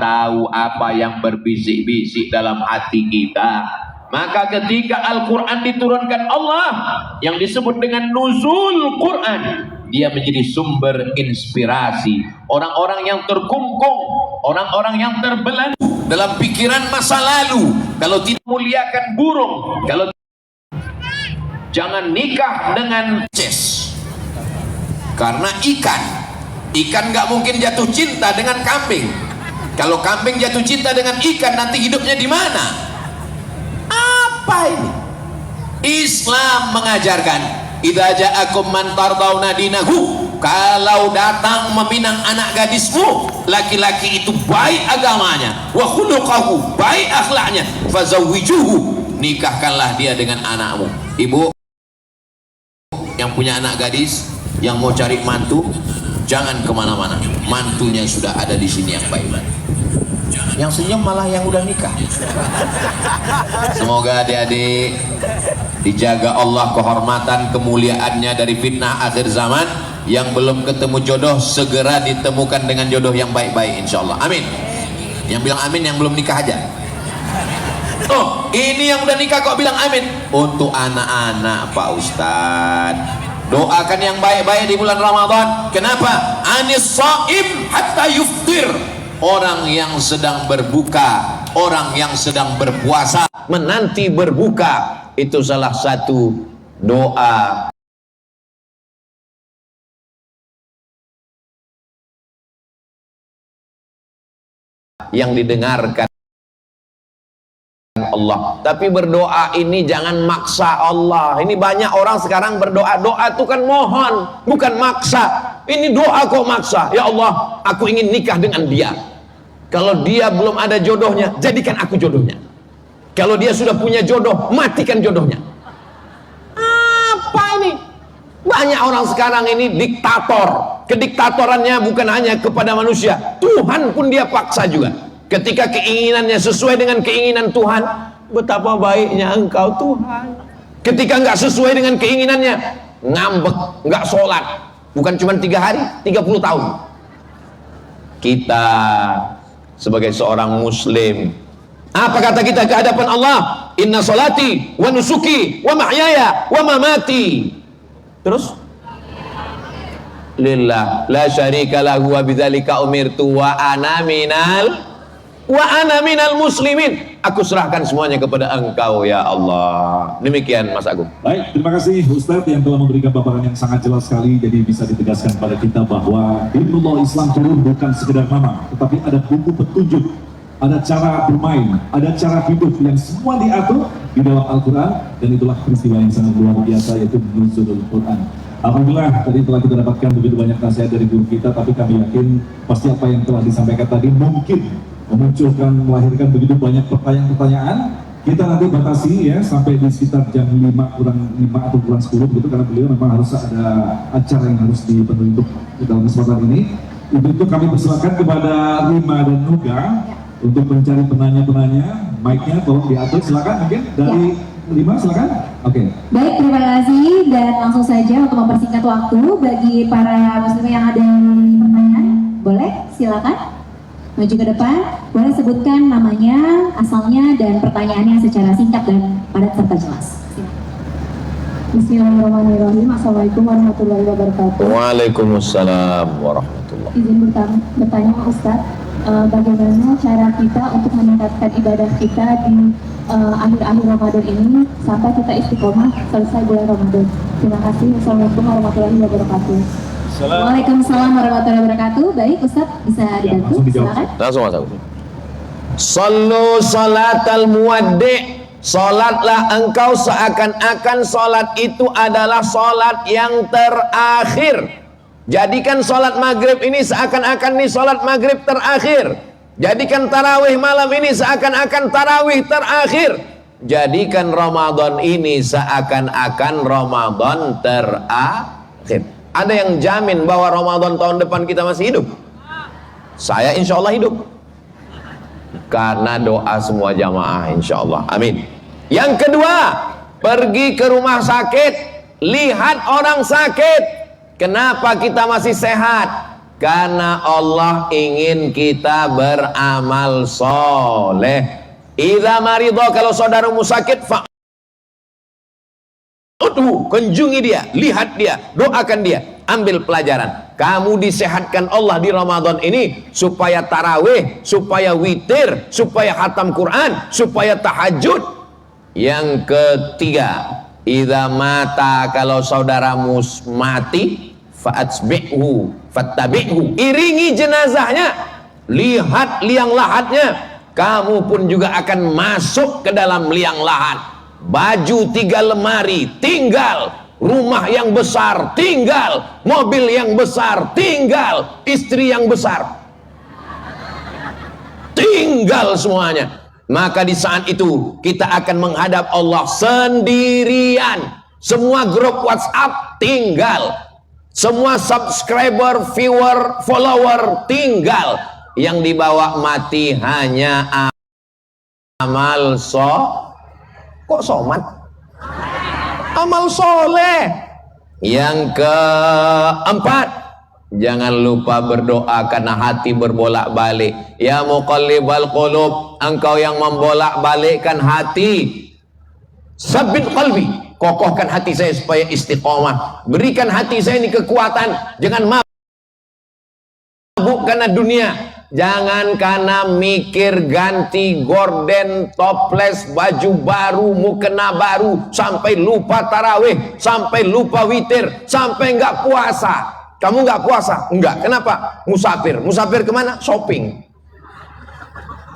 tahu apa yang berbisik-bisik dalam hati kita. Maka ketika Al-Quran diturunkan Allah yang disebut dengan nuzul Quran, dia menjadi sumber inspirasi orang-orang yang terkungkung, orang-orang yang terbelenggu dalam pikiran masa lalu. Kalau tidak muliakan burung, kalau jangan nikah dengan ces, karena ikan nggak mungkin jatuh cinta dengan kambing. Kalau kambing jatuh cinta dengan ikan, nanti hidupnya di mana? Apa ini? Islam mengajarkan, idza ja'akum man tardawna dinahu, kalau datang meminang anak gadismu, laki-laki itu baik agamanya, wa khuluquhu, baik akhlaknya, fazawwijuhu, nikahkanlah dia dengan anakmu. Ibu yang punya anak gadis, yang mau cari mantu, jangan kemana-mana, mantunya sudah ada di sini yang baik-baik. Yang senyum malah yang udah nikah. Semoga adik-adik dijaga Allah kehormatan kemuliaannya dari fitnah akhir zaman. Yang belum ketemu jodoh segera ditemukan dengan jodoh yang baik-baik, insyaallah. Amin. Yang bilang amin yang belum nikah aja. Oh, ini yang udah nikah kok bilang amin. Untuk anak-anak Pak Ustadz, doakan yang baik-baik di bulan Ramadan. Kenapa? Anis shaim hatta yuftir. Orang yang sedang berbuka, orang yang sedang berpuasa menanti berbuka, itu salah satu doa yang didengarkan Allah. Tapi berdoa ini jangan maksa Allah. Ini banyak orang sekarang berdoa, doa itu kan mohon, bukan maksa. Ini doa kok maksa. Ya Allah, aku ingin nikah dengan dia. Kalau dia belum ada jodohnya, jadikan aku jodohnya. Kalau dia sudah punya jodoh, matikan jodohnya. Apa ini? Banyak orang sekarang ini diktator. Kediktatorannya bukan hanya kepada manusia, Tuhan pun dia paksa juga. Ketika keinginannya sesuai dengan keinginan Tuhan, betapa baiknya engkau Tuhan. Ketika nggak sesuai dengan keinginannya, ngambek, nggak sholat. Bukan cuma 3 hari, 30 tahun. Kita sebagai seorang muslim, apa kata kita ke hadapan Allah? Inna salati wa nusuki wa mahyaya wa mamati. Terus lillah la syarika lahu wa bidzalika umirtu wa ana minal muslimin. Aku serahkan semuanya kepada engkau ya Allah. Demikian Mas Agung. Baik, terima kasih Ustadz yang telah memberikan paparan yang sangat jelas sekali. Jadi bisa ditegaskan pada kita bahwa dinullah Islam turun bukan sekedar nama, tetapi ada buku petunjuk, ada cara bermain, ada cara hidup yang semua diatur di dalam Al-Quran. Dan itulah peristiwa yang sangat luar biasa, yaitu nuzulul Quran. Alhamdulillah tadi telah kita dapatkan begitu banyak nasihat dari guru kita, tapi kami yakin pasti apa yang telah disampaikan tadi mungkin melahirkan begitu banyak pertanyaan-pertanyaan. Kita nanti batasi ya sampai di sekitar jam 5 kurang 5 atau kurang 10 begitu, karena beliau memang harus ada acara yang harus dipenuhi untuk dalam kesempatan ini. Untuk itu kami persilakan kepada Rima dan Nuga untuk mencari penanya-penanya. Mic-nya tolong diatur, silakan mungkin dari Rima, silakan. Oke. Baik, terima kasih, dan langsung saja untuk mempersingkat waktu bagi para muslim yang ada pertanyaan, boleh silakan maju ke depan, boleh sebutkan namanya, asalnya, dan pertanyaannya secara singkat dan padat serta jelas. Bismillahirrahmanirrahim. Assalamualaikum warahmatullahi wabarakatuh. Waalaikumsalam warahmatullahi. Izin bertanya Ustadz, bagaimana cara kita untuk meningkatkan ibadah kita di akhir-akhir Ramadan ini sampai kita istiqomah selesai bulan Ramadan. Terima kasih. Assalamualaikum warahmatullahi wabarakatuh. Waalaikumsalam warahmatullahi wabarakatuh. Baik Ustadz, bisa dibantu? Silakan. Langsung Mas Agung. Sallu salatal muwaddi'. Salatlah engkau seakan-akan salat itu adalah salat yang terakhir. Jadikan salat maghrib ini seakan-akan ini salat maghrib terakhir. Jadikan tarawih malam ini seakan-akan tarawih terakhir. Jadikan Ramadan ini seakan-akan Ramadan terakhir. Ada yang jamin bahwa Ramadan tahun depan kita masih hidup? Saya insya Allah hidup, karena doa semua jamaah insya Allah. Amin. Yang kedua, pergi ke rumah sakit, lihat orang sakit. Kenapa kita masih sehat? Karena Allah ingin kita beramal soleh. Idza maridho, kalau saudaramu sakit, kunjungi dia, lihat dia, doakan dia, ambil pelajaran. Kamu disehatkan Allah di Ramadan ini supaya tarawih, supaya witir, supaya khatam Quran, supaya tahajud. Yang ketiga, idza mata, kalau saudaramu mati, fa'atsbi'hu fattabi'hu, iringi jenazahnya, lihat liang lahatnya, kamu pun juga akan masuk ke dalam liang lahat. Baju 3 lemari tinggal, rumah yang besar tinggal, mobil yang besar tinggal, istri yang besar tinggal semuanya. Maka di saat itu kita akan menghadap Allah sendirian. Semua grup WhatsApp tinggal, semua subscriber, viewer, follower tinggal. Yang dibawa mati hanya amal kok somat? Amal soleh. Yang keempat, jangan lupa berdoa karena hati berbolak-balik. Ya muqallibal qulub, engkau yang membolak-balikkan hati, sabit qalbi, kokohkan hati saya supaya istiqomah. Berikan hati saya ini kekuatan, jangan mabuk karena dunia, jangan karena mikir ganti gorden, toples, baju baru, mukena baru, sampai lupa tarawih, sampai lupa witir, sampai nggak puasa. Kamu nggak puasa? Enggak. Kenapa? Musafir. Musafir kemana? Shopping.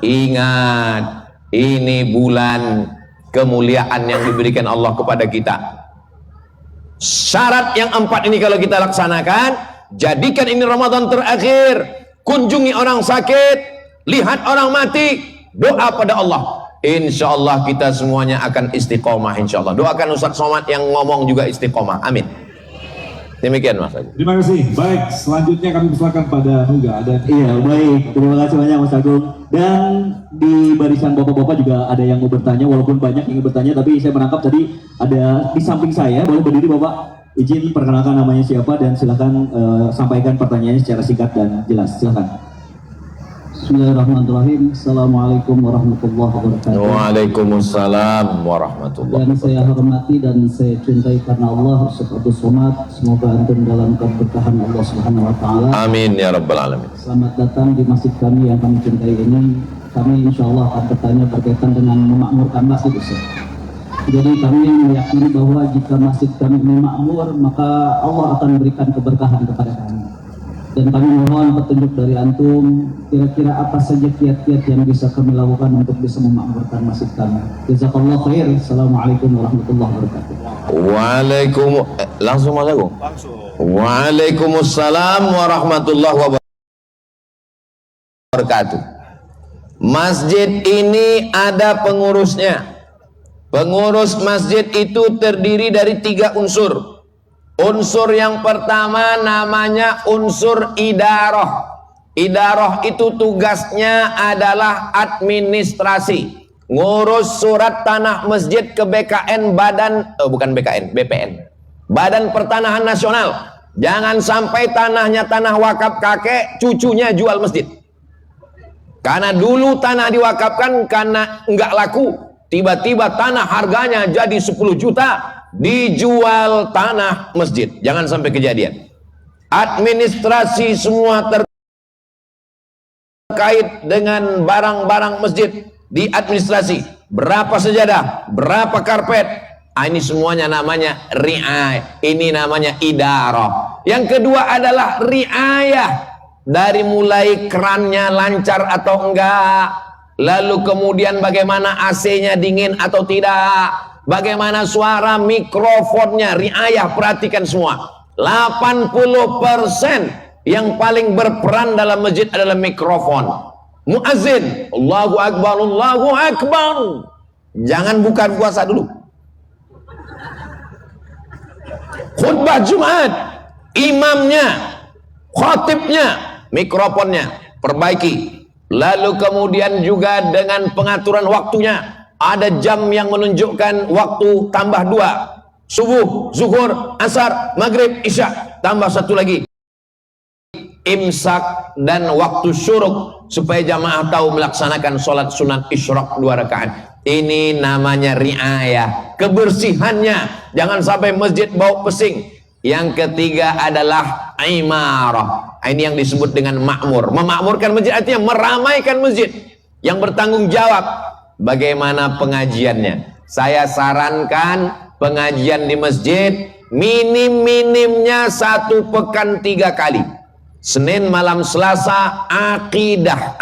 Ingat, ini bulan kemuliaan yang diberikan Allah kepada kita. Syarat yang 4 ini kalau kita laksanakan, jadikan ini Ramadan terakhir. Kunjungi orang sakit, lihat orang mati, doa pada Allah. Insya Allah kita semuanya akan istiqomah. Insya Allah. Doakan Ustaz Somad yang ngomong juga istiqomah. Amin. Demikian Mas Agung. Terima kasih. Baik, selanjutnya kami persilakan pada Nuga. Iya, baik. Terima kasih banyak Mas Agung. Dan di barisan bapak-bapak juga ada yang mau bertanya, walaupun banyak yang ingin bertanya, tapi saya menangkap tadi ada di samping saya. Boleh berdiri Bapak? Izin perkenalkan namanya siapa dan silakan sampaikan pertanyaannya secara singkat dan jelas. Silakan. Bismillahirrahmanirrahim. Assalamualaikum warahmatullahi wabarakatuh. Waalaikumsalam warahmatullahi Dan saya hormati dan saya cintai karena Allah Subhanahu Somad. Semoga antum dalam keberkahan Allah Subhanahu Wa Taala. Amin ya rabbal alamin. Selamat datang di masjid kami yang kami cintai ini. Kami insya Allah akan bertanya berkaitan dengan memakmurkan masjid Ustaz. Jadi kami meyakini bahwa jika masjid kami ini makmur, maka Allah akan memberikan keberkahan kepada kami. Dan kami mohon petunjuk dari antum, kira-kira apa saja kiat-kiat yang bisa kami lakukan untuk bisa memakmurkan masjid kami. Jazakallah khair. Assalamualaikum warahmatullahi wabarakatuh. Langsung Mas Agung. Waalaikumsalam warahmatullahi wabarakatuh. Masjid ini ada pengurusnya. Pengurus masjid itu terdiri dari 3 unsur. Unsur yang pertama namanya unsur idarah. Idarah itu tugasnya adalah administrasi, ngurus surat tanah masjid ke BKN, BPN, Badan Pertanahan Nasional. Jangan sampai tanahnya tanah wakaf kakek, cucunya jual masjid. Karena dulu tanah diwakafkan karena enggak laku, tiba-tiba tanah harganya jadi 10 juta, dijual tanah masjid. Jangan sampai kejadian. Administrasi semua terkait dengan barang-barang masjid di administrasi. Berapa sejadah, berapa karpet, ini semuanya namanya riayah. Ini namanya idarah. Yang kedua adalah riayah. Dari mulai kerannya lancar atau enggak, lalu kemudian bagaimana AC-nya dingin atau tidak, bagaimana suara mikrofonnya, riayah, perhatikan semua. 80% yang paling berperan dalam masjid adalah mikrofon. Muazzin, Allahu Akbar, Allahu Akbar. Jangan buka puasa dulu. Khutbah Jumat, imamnya, khatibnya, mikrofonnya, perbaiki. Lalu kemudian juga dengan pengaturan waktunya. Ada jam yang menunjukkan waktu tambah 2. Subuh, zuhur, asar, maghrib, isya. Tambah 1 lagi. imsak dan waktu syuruk supaya jamaah tahu melaksanakan sholat sunat isyraq 2 rakaat. Ini namanya riayah, kebersihannya, jangan sampai masjid bau pesing. Yang ketiga adalah imarah. Ini yang disebut dengan makmur. Memakmurkan masjid artinya meramaikan masjid. Yang bertanggung jawab bagaimana pengajiannya. Saya sarankan pengajian di masjid minim-minimnya 1 pekan 3 kali. Senin malam Selasa akidah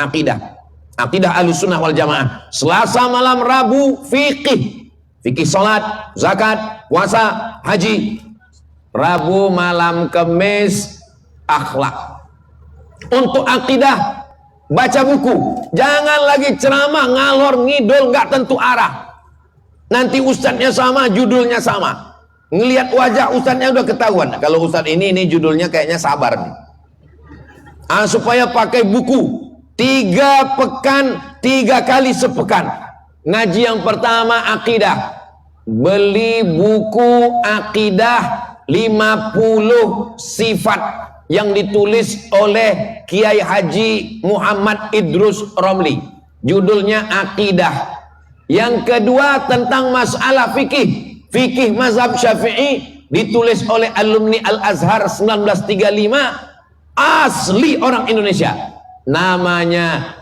Ahlussunnah wal Jamaah. Selasa malam Rabu fikih salat, zakat, puasa, haji. Rabu malam Kamis akhlak. Untuk akidah baca buku, jangan lagi ceramah ngalor ngidul nggak tentu arah. Nanti ustadznya sama, judulnya sama. Ngelihat wajah ustadznya udah ketahuan. Kalau ustadz ini judulnya kayaknya sabar nih. Supaya pakai buku 3 pekan 3 kali sepekan. Ngaji yang pertama akidah. Beli buku akidah 50 sifat yang ditulis oleh Kiai Haji Muhammad Idrus Romli. Judulnya akidah. Yang kedua tentang masalah fikih mazhab Syafi'i, ditulis oleh alumni Al-Azhar 1935, asli orang Indonesia, namanya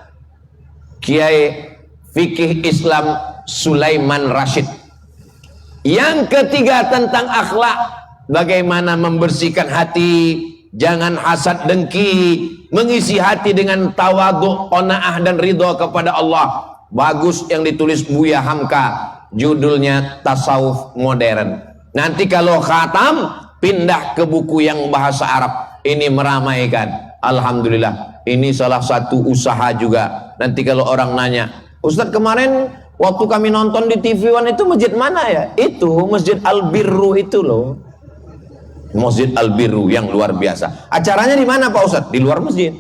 Kiai Fikih Islam Sulaiman Rashid. Yang ketiga tentang akhlak, bagaimana membersihkan hati, jangan hasad dengki, mengisi hati dengan tawadhu, qanaah dan ridha kepada Allah. Bagus yang ditulis Buya Hamka, judulnya Tasawuf Modern. Nanti kalau khatam pindah ke buku yang bahasa Arab. Ini meramaikan. Alhamdulillah, ini salah satu usaha juga. Nanti kalau orang nanya, Ustadz kemarin waktu kami nonton di TV One itu masjid mana ya? Itu Masjid Al-Birru itu loh. Masjid Al-Birru yang luar biasa. Acaranya di mana Pak Ustadz? Di luar masjid.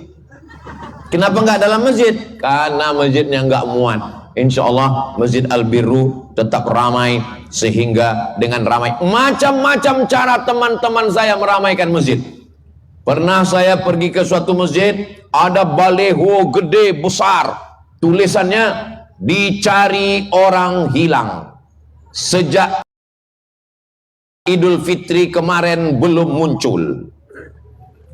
Kenapa nggak dalam masjid? Karena masjidnya nggak muat. Insya Allah Masjid Al-Birru tetap ramai, sehingga dengan ramai macam-macam cara teman-teman saya meramaikan masjid. Pernah saya pergi ke suatu masjid, ada baleho gede besar, tulisannya dicari orang hilang. Sejak Idul Fitri kemarin belum muncul.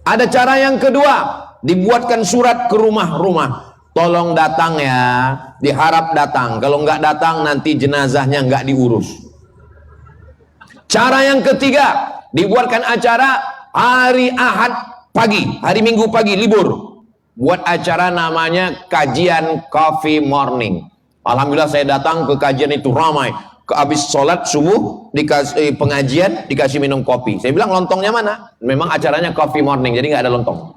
Ada cara yang kedua, dibuatkan surat ke rumah-rumah, tolong datang ya, diharap datang. Kalau nggak datang nanti jenazahnya nggak diurus. Cara yang ketiga, dibuatkan acara hari Ahad pagi, hari Minggu pagi libur, buat acara namanya kajian coffee morning. Alhamdulillah saya datang ke kajian itu ramai. Habis sholat subuh dikasih pengajian, dikasih minum kopi. Saya bilang lontongnya mana? Memang acaranya coffee morning, jadi nggak ada lontong.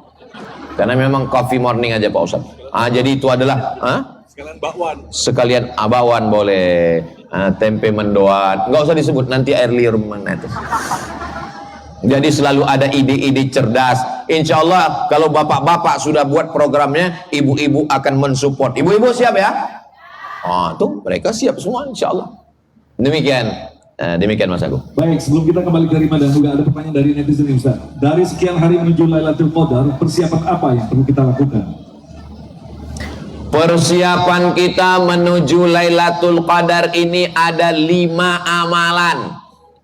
Karena memang coffee morning aja Pak Ustadz. Jadi itu adalah sekalian bakwan. Sekalian bakwan boleh. Tempe mendoan. Nggak usah disebut, nanti air liur mana itu. Jadi selalu ada ide-ide cerdas. Insya Allah kalau bapak-bapak sudah buat programnya, ibu-ibu akan mensupport. Ibu-ibu siap ya? Tuh mereka siap semua insya Allah. Demikian Mas Agung. Baik, sebelum kita kembali ke Rima dan juga ada pertanyaan dari netizen nih Ustaz. Dari sekian hari menuju Lailatul Qadar, persiapan apa yang perlu kita lakukan? Persiapan kita menuju Lailatul Qadar ini ada 5 amalan.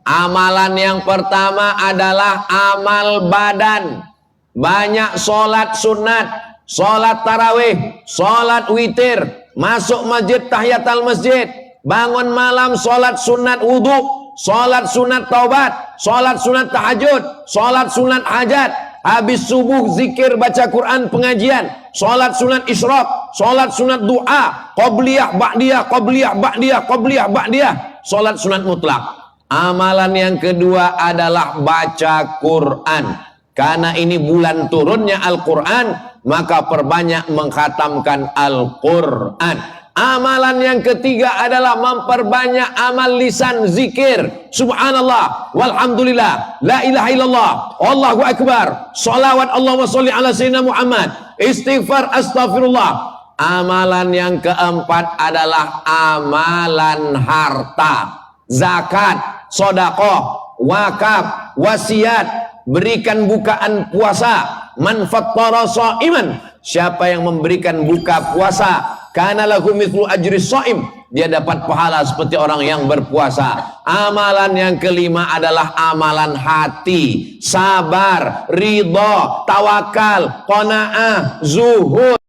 Amalan yang pertama adalah amal badan. Banyak sholat sunat, sholat tarawih, sholat witir, masuk masjid tahiyatul masjid, bangun malam sholat sunat wudhu, sholat sunat taubat, sholat sunat tahajud, sholat sunat hajat, habis subuh zikir baca Quran pengajian, sholat sunat isyraq, sholat sunat doa, qobliyah ba'diyah, qobliyah ba'diyah, qobliyah ba'diyah, sholat sunat mutlak. Amalan yang kedua adalah baca Quran. Karena ini bulan turunnya Al-Quran, maka perbanyak mengkhatamkan Al-Quran. Amalan yang ketiga adalah memperbanyak amal lisan zikir. Subhanallah, walhamdulillah, la ilaha illallah, Allahu akbar, salawat Allahumma sholli ala sayyidina Muhammad, istighfar, astaghfirullah. Amalan yang keempat adalah amalan harta, zakat, sedekah, wakaf, wasiat, berikan bukaan puasa, man fattara sha'iman, siapa yang memberikan buka puasa, kana lahu mithlu ajri shaim, dia dapat pahala seperti orang yang berpuasa. Amalan yang kelima adalah amalan hati, sabar, ridha, tawakal, qanaah, zuhud.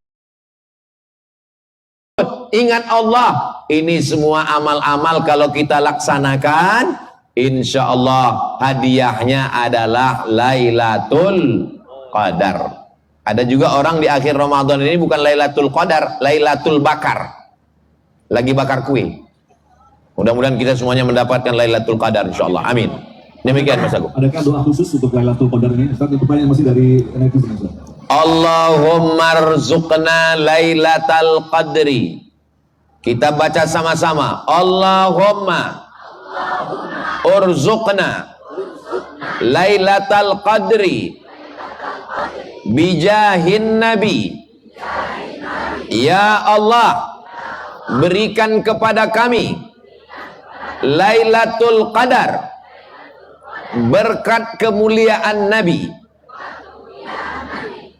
Ingat Allah. Ini semua amal-amal kalau kita laksanakan, insya Allah hadiahnya adalah Lailatul Qadar. Ada juga orang di akhir Ramadan ini bukan Lailatul Qadar, Lailatul Bakar. Lagi bakar kue. Mudah-mudahan kita semuanya mendapatkan Lailatul Qadar insya Allah. Amin. Demikian Mas Agung. Adakah doa khusus untuk Lailatul Qadar ini? Ustaz, itu pertanyaan masih dari netizen, Ustaz. Allahumma rzuqna Lailatul Qadri. Kita baca sama-sama. Allahumma urzuqna Lailatul Qadri bijahin Nabi. Ya Allah, berikan kepada kami Lailatul Qadar berkat kemuliaan Nabi.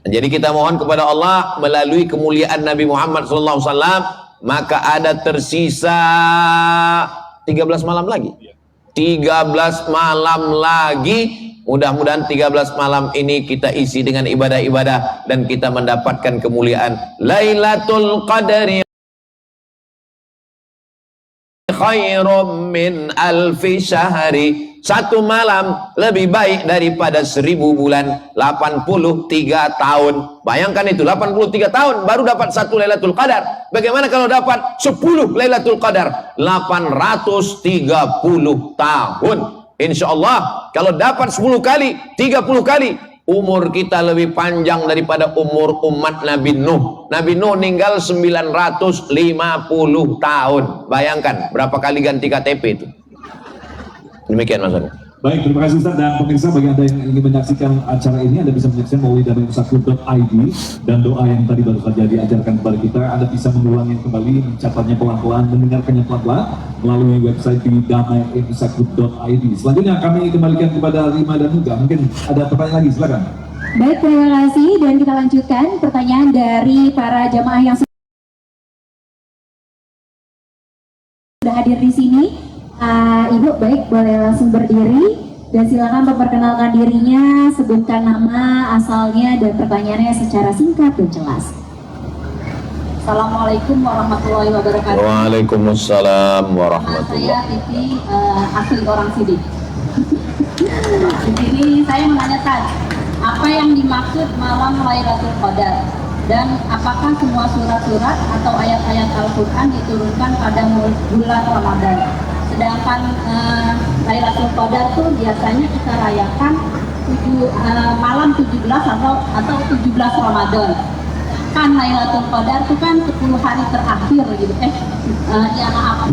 Jadi kita mohon kepada Allah melalui kemuliaan Nabi Muhammad SAW, maka ada tersisa 13 malam lagi. 13 malam lagi. Mudah-mudahan 13 malam ini kita isi dengan ibadah-ibadah dan kita mendapatkan kemuliaan Lailatul Qadri khairum min alfi syahri. Satu malam lebih baik daripada 1000 bulan. 83 tahun. Bayangkan itu, 83 tahun baru dapat satu Lailatul Qadar. Bagaimana kalau dapat 10 Lailatul Qadar? 830 tahun. Insya Allah kalau dapat 10 kali, 30 kali, umur kita lebih panjang daripada umur umat Nabi Nuh. Nabi Nuh meninggal 950 tahun. Bayangkan berapa kali ganti KTP itu. Demikian Mas Agung. Baik, terima kasih Ustaz. Dan pemirsa, bagi Anda yang ingin menyaksikan acara ini, Anda bisa menyaksikan melalui damaiusaku.id, dan doa yang tadi baru saja diajarkan kepada kita, Anda bisa mengulangi kembali, mencatatnya pelan-pelan, mendengarkannya pelan-pelan melalui website di damaiusaku.id. Selanjutnya kami kembalikan kepada Rima dan Nuga. Mungkin ada pertanyaan lagi, silakan. Baik, terima kasih, dan kita lanjutkan pertanyaan dari para jamaah yang sudah hadir di sini. Ibu, baik, boleh langsung berdiri dan silakan memperkenalkan dirinya, sebutkan nama, asalnya, dan pertanyaannya secara singkat dan jelas. Assalamualaikum warahmatullahi wabarakatuh. Waalaikumsalam Saya warahmatullahi. Titi, asli orang Sidik. Di sini saya menanyakan, apa yang dimaksud malam Lailatul Qadar? Dan apakah semua surat-surat atau ayat-ayat Al-Quran diturunkan pada bulan Ramadan? Sedangkan Lailatul Qadar itu biasanya kita rayakan malam 17 atau 17 Ramadan. Kan Lailatul Qadar itu kan 10 hari terakhir gitu. Ya maaf.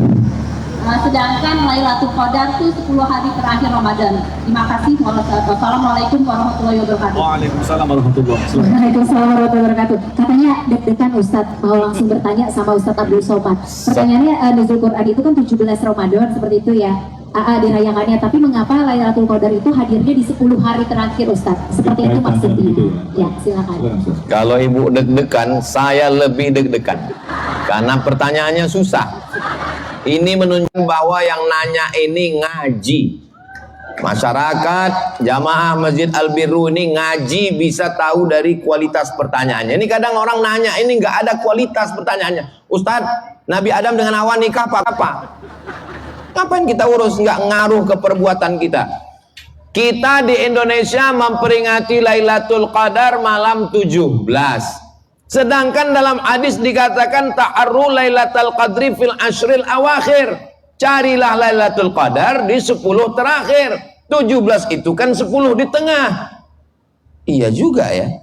Sedangkan Lailatul Qadar itu 10 hari terakhir Ramadan. Terima kasih. Wassalamualaikum warahmatullahi wabarakatuh. Waalaikumsalam warahmatullahi wabarakatuh. Waalaikumsalam warahmatullahi wabarakatuh. Katanya deg-degan Ustadz mau langsung bertanya sama Ustadz Abdul Somad. Pertanyaannya, Nuzul Quran itu kan 17 Ramadan seperti itu ya. Dirayakannya, tapi mengapa Lailatul Qadar itu hadirnya di 10 hari terakhir Ustadz? Seperti itu maksudnya. Ya, silakan. Kalau ibu deg-degan, saya lebih deg-degan karena pertanyaannya susah. Ini menunjukkan bahwa yang nanya ini ngaji. Masyarakat jamaah Masjid Al-Birru ini ngaji, bisa tahu dari kualitas pertanyaannya. Ini kadang orang nanya ini nggak ada kualitas pertanyaannya. Ustadz, Nabi Adam dengan Hawa nikah apa? Ngapain kita urus? Nggak ngaruh ke perbuatan kita. Kita di Indonesia memperingati Lailatul Qadar malam 17. Sedangkan dalam hadis dikatakan ta'arru Lailatul Qadri fil ashril awakhir. Carilah Lailatul Qadar di 10 terakhir. 17 itu kan 10 di tengah. Iya juga ya.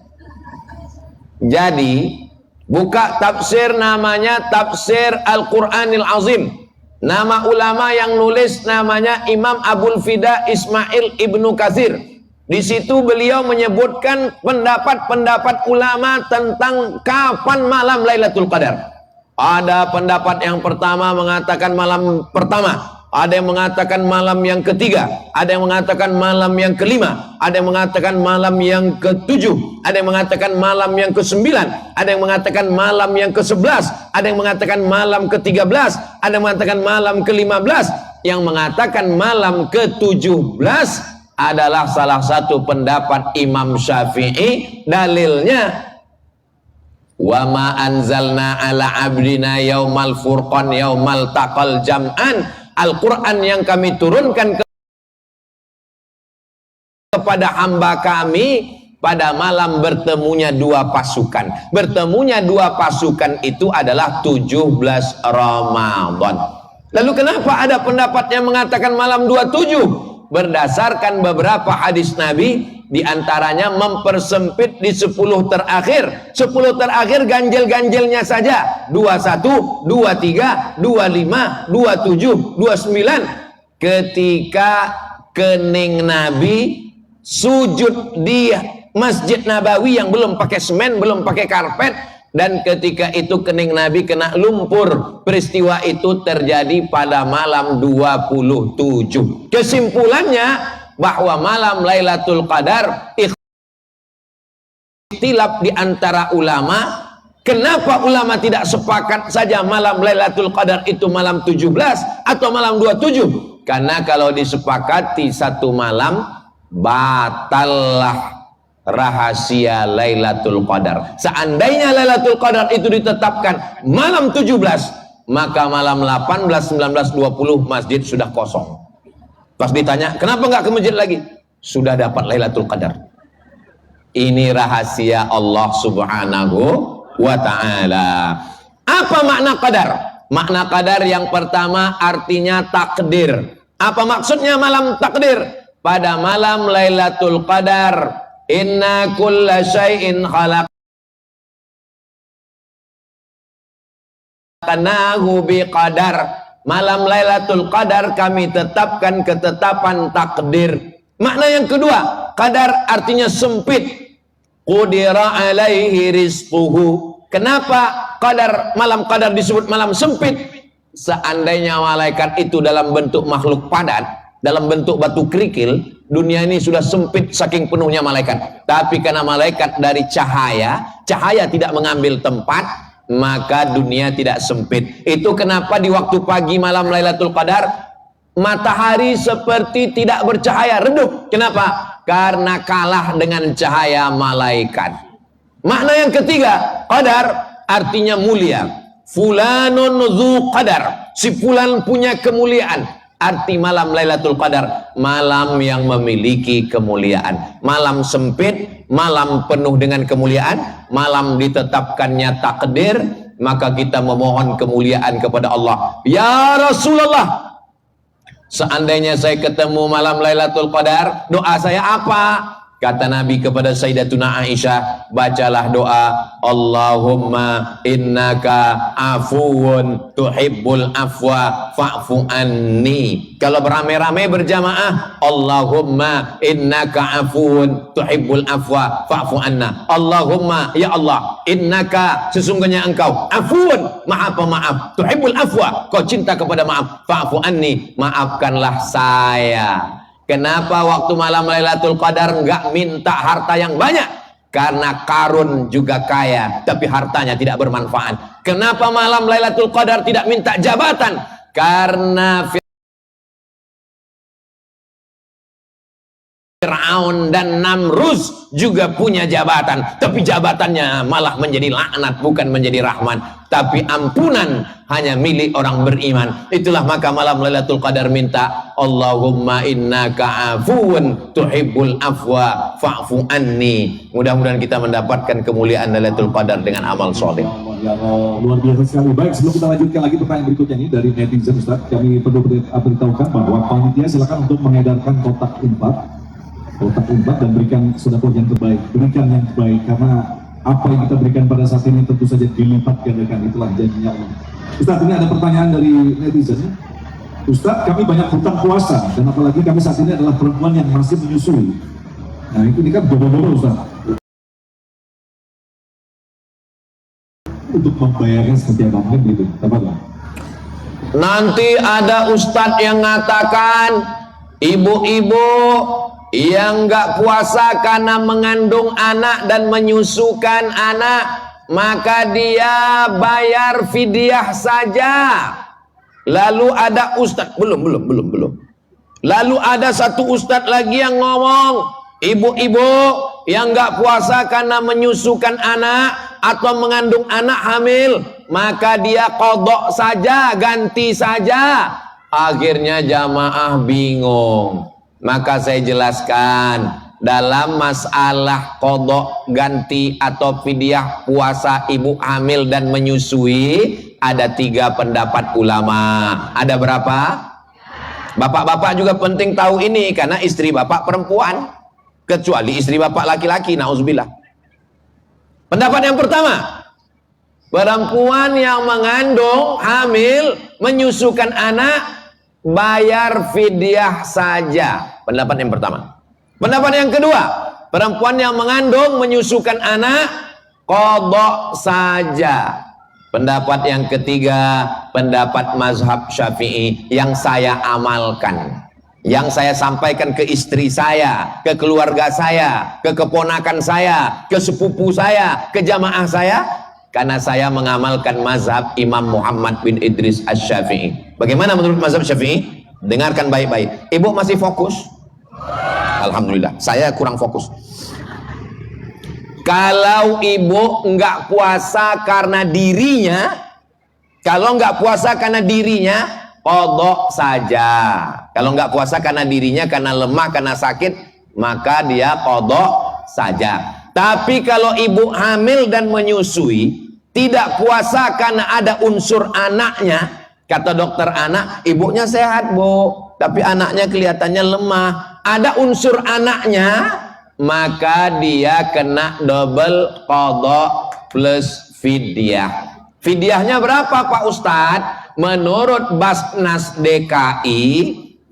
Jadi buka tafsir, namanya Tafsir Al-Quranil Azim. Nama ulama yang nulis namanya Imam Abul Fida Ismail Ibnu Katsir. Di situ beliau menyebutkan pendapat-pendapat ulama tentang kapan malam Lailatul Qadar. Ada pendapat yang pertama mengatakan malam pertama. ada yang mengatakan malam yang ketiga, ada yang mengatakan malam yang kelima, ada yang mengatakan malam yang ketujuh, ada yang mengatakan malam yang kesembilan, ada yang mengatakan malam yang ke-11, ada yang mengatakan malam ke-13, ada yang mengatakan malam ke-15, yang mengatakan malam ke-17 adalah salah satu pendapat Imam Syafi'i. Dalilnya, wa ma anzalna ala abdina yaumal furqan yaumal taqal jam'an. Al-Quran yang kami turunkan kepada hamba kami pada malam bertemunya dua pasukan. Bertemunya dua pasukan itu adalah 17 Ramadan. Lalu kenapa ada pendapat yang mengatakan malam 27? Berdasarkan beberapa hadis Nabi, diantaranya mempersempit di 10 terakhir. 10 terakhir ganjil-ganjilnya saja 21, 23, 25, 27, 29. Ketika kening Nabi sujud di Masjid Nabawi yang belum pakai semen, belum pakai karpet, dan ketika itu kening Nabi kena lumpur. Peristiwa itu terjadi pada malam 27. Kesimpulannya bahwa malam Lailatul Qadar ikhtilaf di antara ulama. Kenapa ulama tidak sepakat saja malam Lailatul Qadar itu malam 17 atau malam 27? Karena kalau disepakati satu malam, batallah rahasia Lailatul Qadar. Seandainya Lailatul Qadar itu ditetapkan malam 17, maka malam 18, 19, 20 masjid sudah kosong. Pas ditanya, kenapa nggak ke masjid lagi? Sudah dapat Lailatul Qadar. Ini rahasia Allah Subhanahu wa ta'ala. Apa makna qadar? Makna qadar yang pertama artinya takdir. Apa maksudnya malam takdir? Pada malam Lailatul Qadar, inna kulla syai'in khalaqnahu biqadar. Malam Lailatul Qadar kami tetapkan ketetapan takdir. Makna yang kedua, qadar artinya sempit. Qudira alaihi rizquhu. Kenapa qadar, malam qadar disebut malam sempit? Seandainya malaikat itu dalam bentuk makhluk padat, dalam bentuk batu kerikil, dunia ini sudah sempit saking penuhnya malaikat. Tapi karena malaikat dari cahaya, cahaya tidak mengambil tempat, maka dunia tidak sempit. Itu kenapa di waktu pagi malam Lailatul Qadar matahari seperti tidak bercahaya, redup. Kenapa? Karena kalah dengan cahaya malaikat. Makna yang ketiga, qadar artinya mulia. Fulanun dzu qadar, si fulan punya kemuliaan. Arti malam Lailatul Qadar, malam yang memiliki kemuliaan. Malam sempit, malam penuh dengan kemuliaan, malam ditetapkannya takdir, maka kita memohon kemuliaan kepada Allah. Ya Rasulullah, seandainya saya ketemu malam Lailatul Qadar, doa saya apa? Kata Nabi kepada Sayyidatuna Aisyah, bacalah doa, Allahumma innaka afuwun tuhibbul afwa fa'fu anni. Kalau beramai-ramai berjamaah, Allahumma innaka afuwun tuhibbul afwa fa'fu anna. Allahumma, ya Allah, innaka, sesungguhnya engkau, afuwun, maha pemaaf, tuhibbul afwa, kau cinta kepada maaf, fa'fu anni, maafkanlah saya. Kenapa waktu malam Lailatul Qadar enggak minta harta yang banyak? Karena Karun juga kaya, tapi hartanya tidak bermanfaat. Kenapa malam Lailatul Qadar tidak minta jabatan? Karena Fir'aun dan Namrus juga punya jabatan, tapi jabatannya malah menjadi laknat, bukan menjadi rahmat. Tapi ampunan hanya milik orang beriman. Itulah maka malam Lailatul Qadar minta, Allahumma innaka afuwun tuhibbul afwa fa'fu anni. Mudah-mudahan kita mendapatkan kemuliaan Lailatul Qadar dengan amal soleh. Ya Allah, luar biasa sekali. Baik, sebelum kita lanjutkan lagi pertanyaan berikutnya ini dari netizen, Ustaz, kami perlu beritahukan bahwa panitia silakan untuk mengedarkan kotak infak dan berikan sedekah yang terbaik, berikan yang terbaik, karena apa yang kita berikan pada saat ini tentu saja dilipat gandakan, itulah janjinya Allah. Ustaz, ini ada pertanyaan dari netizen. Ustaz, kami banyak hutang puasa, dan apalagi kami saat ini adalah perempuan yang masih menyusui. Nah, ini kan bodoh-bodoh, Ustaz, untuk membayarnya seperti apa mungkin gitu, teman-teman. Nanti ada ustadz yang mengatakan ibu-ibu yang nggak puasa karena mengandung anak dan menyusukan anak, maka dia bayar fidyah saja. Lalu ada ustadz, belum. Lalu ada satu ustadz lagi yang ngomong, ibu-ibu yang nggak puasa karena menyusukan anak atau mengandung anak hamil, maka dia qadha saja, ganti saja. Akhirnya jamaah bingung. Maka saya jelaskan, dalam masalah qadha, ganti atau fidyah puasa ibu hamil dan menyusui, ada 3 pendapat ulama. Ada berapa? Bapak-bapak juga penting tahu ini, karena istri bapak perempuan, kecuali istri bapak laki-laki, na'udzubillah. Pendapat yang pertama, perempuan yang mengandung, hamil, menyusukan anak, bayar fidyah saja. Pendapat yang pertama. Pendapat yang kedua, perempuan yang mengandung, menyusukan anak, qadha saja. Pendapat yang ketiga, pendapat mazhab Syafi'i yang saya amalkan, yang saya sampaikan ke istri saya, ke keluarga saya, ke keponakan saya, ke sepupu saya, ke jamaah saya, karena saya mengamalkan mazhab Imam Muhammad bin Idris Asy-Syafi'i. Bagaimana menurut mazhab Syafi'i? Dengarkan baik-baik. Ibu masih fokus? Alhamdulillah, saya kurang fokus. Kalau ibu nggak puasa karena dirinya, kalau nggak puasa karena dirinya, qadha saja. Kalau nggak puasa karena dirinya, karena lemah, karena sakit, maka dia qadha saja. Tapi kalau ibu hamil dan menyusui, tidak puasa karena ada unsur anaknya, kata dokter anak, ibunya sehat bu, tapi anaknya kelihatannya lemah, ada unsur anaknya, maka dia kena double qadha plus fidyah. Fidyahnya berapa Pak Ustadz? Menurut Basnas DKI,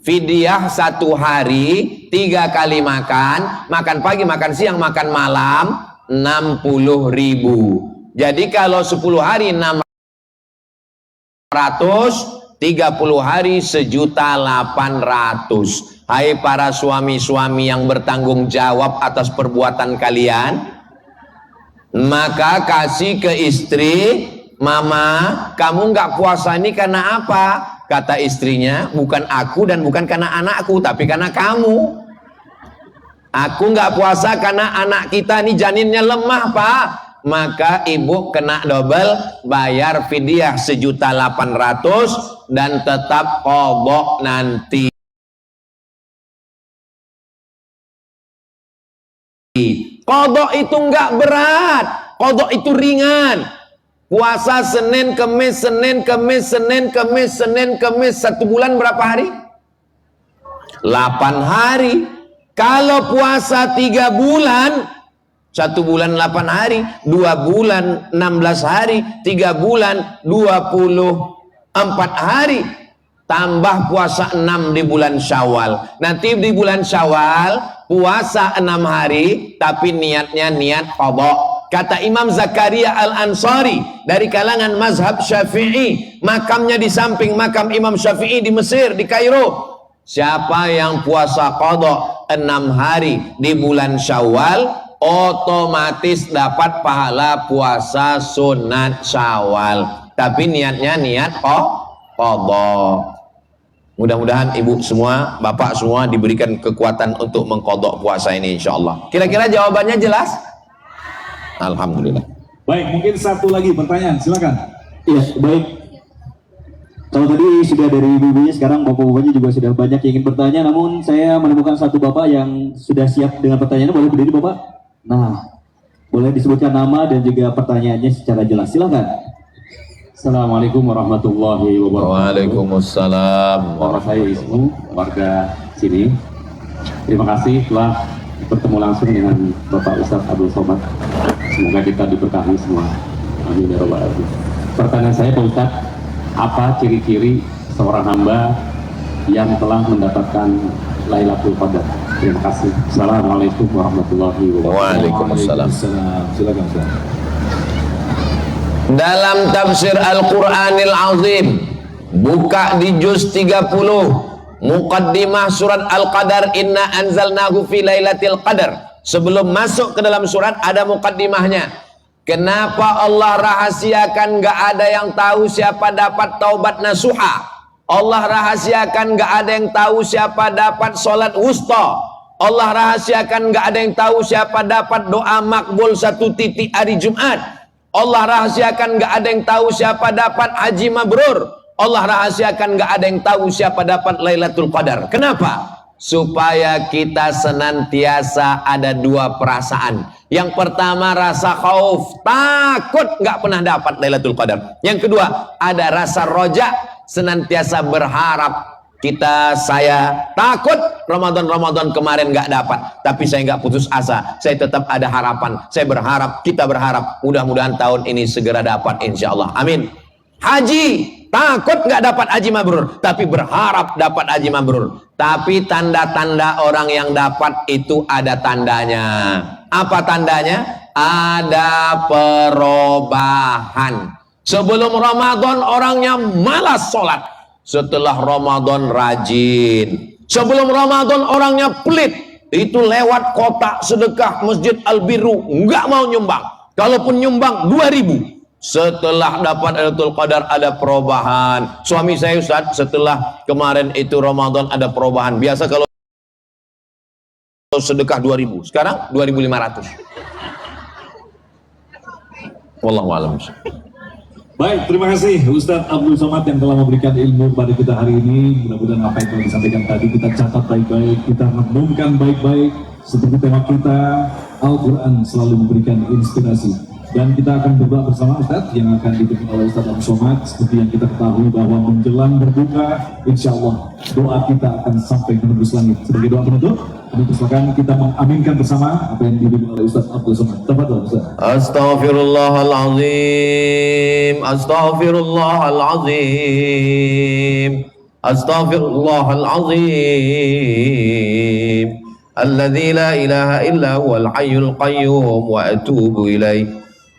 fidyah 1 hari 3 kali makan pagi, makan siang, makan malam, 60.000. Jadi kalau 10 hari 600, 30 hari 1.800.000. Hai para suami-suami yang bertanggung jawab atas perbuatan kalian, maka kasih ke istri, mama, kamu nggak puasa ini karena apa? Kata istrinya, bukan aku dan bukan karena anakku, tapi karena kamu. Aku nggak puasa karena anak kita ini janinnya lemah pak. Maka ibu kena double, bayar fidyah 1.800.000 dan tetap qadha nanti. Qadha itu enggak berat, qadha itu ringan. Puasa Senin, Kemis, Senin, Kemis, Senin, Kemis, Senin, Kemis, 1 bulan berapa hari? 8 hari. Kalau puasa 3 bulan, 1 bulan 8 hari, 2 bulan 16 hari, 3 bulan 24 hari, tambah puasa 6 di bulan Syawal. Nanti di bulan Syawal puasa 6 hari, tapi niatnya niat qadha. Kata Imam Zakaria Al-Ansari dari kalangan mazhab Syafi'i, makamnya di samping makam Imam Syafi'i di Mesir, di Kairo. Siapa yang puasa qadha 6 hari di bulan Syawal, otomatis dapat pahala puasa sunat Syawal. Tapi niatnya niat qadha. Mudah-mudahan ibu semua, bapak semua diberikan kekuatan untuk mengqadha puasa ini insyaallah. Kira-kira jawabannya jelas? Alhamdulillah. Baik, mungkin satu lagi pertanyaan, silakan. Iya, baik. Kalau tadi sudah dari ibu-ibunya, sekarang bapak-bapaknya juga sudah banyak yang ingin bertanya, namun saya menemukan satu bapak yang sudah siap dengan pertanyaannya. Boleh berdiri bapak? Nah, boleh disebutkan nama dan juga pertanyaannya secara jelas, silakan. Assalamualaikum warahmatullahi wabarakatuh. Waalaikumsalam. Nama saya Ismu, warga sini. Terima kasih telah bertemu langsung dengan Bapak Ustadz Abdul Somad. Semoga kita diberkahi semua. Amin ya rabbal alamin. Pertanyaan saya Pak Ustadz, apa ciri-ciri seorang hamba yang telah mendapatkan Lailatul Qadar? Terima kasih. Assalamualaikum warahmatullahi wabarakatuh. Waalaikumsalam. Silakan Ustaz. Dalam tafsir Al-Quranil Azim, Buka di juz 30 Muqaddimah surat Al-Qadar, inna anzalnahu fi lailatul qadar. Sebelum masuk ke dalam surat ada muqaddimahnya. Kenapa Allah rahasiakan gak ada yang tahu siapa dapat taubat nasuha? Allah rahasiakan gak ada yang tahu siapa dapat salat wusta. Allah rahasiakan gak ada yang tahu siapa dapat doa makbul 1 titik hari Jumat. Allah rahasiakan gak ada yang tahu siapa dapat haji mabrur. Allah rahasiakan gak ada yang tahu siapa dapat Lailatul Qadar. Kenapa? Supaya kita senantiasa ada 2 perasaan. Yang pertama rasa khauf, takut gak pernah dapat Lailatul Qadar. Yang kedua ada rasa roja, senantiasa berharap. Saya takut Ramadan kemarin gak dapat, tapi saya gak putus asa. Saya tetap ada harapan. Saya berharap, kita berharap mudah-mudahan tahun ini segera dapat insyaallah. Amin. Haji, takut gak dapat haji mabrur, tapi berharap dapat haji mabrur. Tapi tanda-tanda orang yang dapat itu ada tandanya. Apa tandanya? Ada perubahan. Sebelum Ramadan orangnya malas sholat, setelah Ramadan rajin. Sebelum Ramadan orangnya pelit, itu lewat kotak sedekah Masjid Al-Birru nggak mau nyumbang. Kalaupun nyumbang 2.000. Setelah dapat Lailatul Qadar ada perubahan. Suami saya Ustaz, setelah kemarin itu Ramadan ada perubahan. Biasa kalau sedekah 2.000, sekarang 2.500. Wallahu a'lam. Baik, terima kasih Ustadz Abdul Somad yang telah memberikan ilmu kepada kita hari ini. Mudah-mudahan apa yang telah disampaikan tadi kita catat baik-baik, kita renungkan baik-baik. Seperti tema kita, Al-Quran selalu memberikan inspirasi. Dan kita akan berdoa bersama Ustadz yang akan dipimpin oleh Ustadz Abdul Somad. Seperti yang kita ketahui bahwa menjelang berbuka, insya Allah doa kita akan sampai menembus langit. Sebagai doa penutup, kami persilakan kita mengaminkan bersama apa yang dipimpin oleh Ustadz Abdul Somad. Tafadhol Ustadz. Astaghfirullahalazim, astaghfirullahalazim, astaghfirullahalazim, alladzi la ilaha illa huwal hayyul qayyum wa atubu ilaih.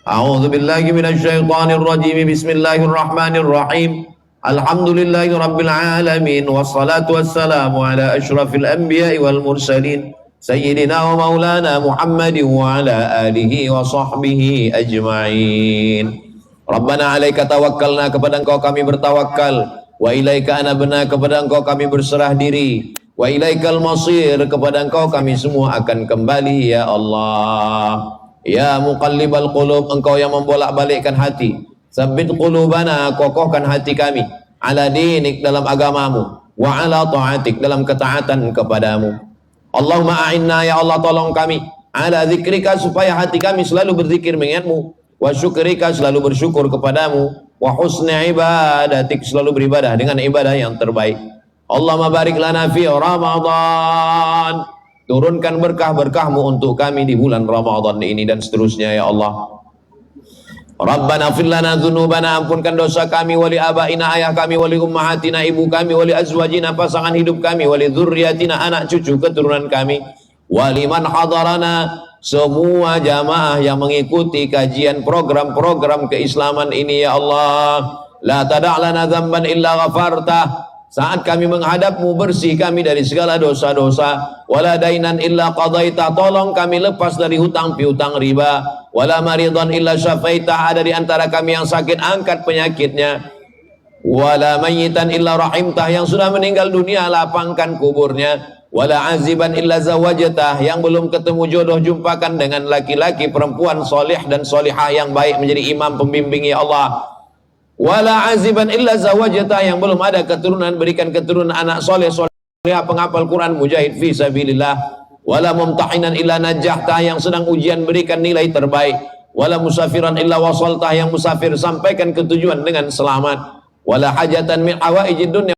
A'udzu billahi minasy syaithanir rajim. Bismillahirrahmanirrahim. Alhamdulillahi rabbil alamin wassalatu wassalamu ala asyrafil anbiya'i wal mursalin sayyidina wa maulana Muhammadin wa ala alihi wa sahbihi ajma'in. Rabbana 'alaika tawakkalna, kepada Engkau kami bertawakal, wa ilaika anabna, kepada Engkau kami berserah diri, wa ilaikal masir, kepada Engkau kami semua akan kembali ya Allah. Ya muqallibal qulub, Engkau yang membolak-balikkan hati, sabbit qulubana, kokohkan hati kami, ala dinik, dalam agamamu, wa ala ta'atik, dalam ketaatan kepadamu. Allahumma a'inna, ya Allah tolong kami, ala zikrika, supaya hati kami selalu berzikir mengingatmu, wa syukrika, selalu bersyukur kepadamu, wa husni ibadatik, selalu beribadah dengan ibadah yang terbaik. Allahumma barik lana fi Ramadan, turunkan berkah-berkahmu untuk kami di bulan Ramadan ini dan seterusnya ya Allah. Rabbana fir lana dzunubana, ampunkan dosa kami, wali abaina, ayah kami, wali ummahatina, ibu kami, wali azwajina, pasangan hidup kami, wali dzurriyyatina, anak cucu keturunan kami, wali man hadarana, semua jamaah yang mengikuti kajian program-program keislaman ini ya Allah. La tada' lana dzamban illa ghafartah, saat kami menghadapmu bersih kami dari segala dosa-dosa. Wala dainan illa qadaita, tolong kami lepas dari hutang piutang riba. Wala maridan illa syafaitah, ada di antara kami yang sakit, angkat penyakitnya. Wala mayyitan illa rahimtah, yang sudah meninggal dunia lapangkan kuburnya. Wala aziban illa zawajatah, yang belum ketemu jodoh jumpakan dengan laki-laki perempuan soleh dan solihah yang baik menjadi imam pembimbing ya Allah. Wala aziban illa zawajata, yang belum ada keturunan, berikan keturunan anak soleh solehah penghafal Quran mujahid fi sabilillah. Wala mumtahinan illa najahta, yang sedang ujian berikan nilai terbaik. Wala musafiran illa wasaltah, yang musafir sampaikan ke tujuan dengan selamat. Wala hajatan min hawaijid dunya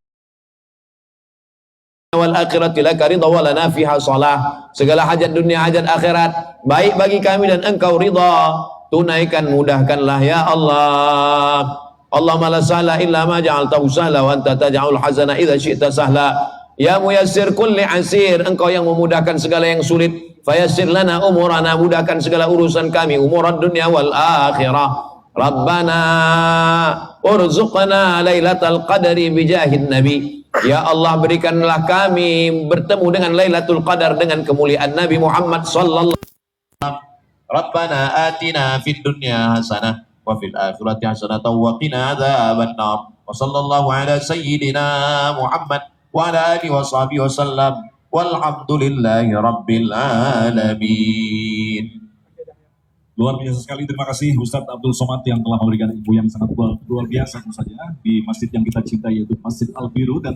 wal akhirati laka ridha wa lana fiha shalah, segala hajat dunia hajat akhirat baik bagi kami dan Engkau ridha, tunaikan mudahkanlah ya Allah. Allahumma la sahla illa ma ja'altahu sahla wa anta taj'alul hazana idza syi'ta sahla. Ya muyassir kulli asir, Engkau yang memudahkan segala yang sulit. Fayassir lana umurana, mudahkan segala urusan kami, umurad dunya wal akhirah. Rabbana urzuqna lailatul qadri bijahin nabi. Ya Allah, berikanlah kami bertemu dengan Lailatul Qadar dengan kemuliaan Nabi Muhammad sallallahu. Rabbana atina fid dunya hasanah wa fil akhirati hasanah wa qina adzaban nar. Wa sallallahu ala sayyidina Muhammad wa ala alihi wa sahbihi wasallam. Walhamdulillahi rabbil alamin. Luar biasa sekali, terima kasih Ustadz Abdul Somad yang telah memberikan ilmu yang sangat luar biasa tentu saja di masjid yang kita cintai, yaitu Masjid Al Biru. Dan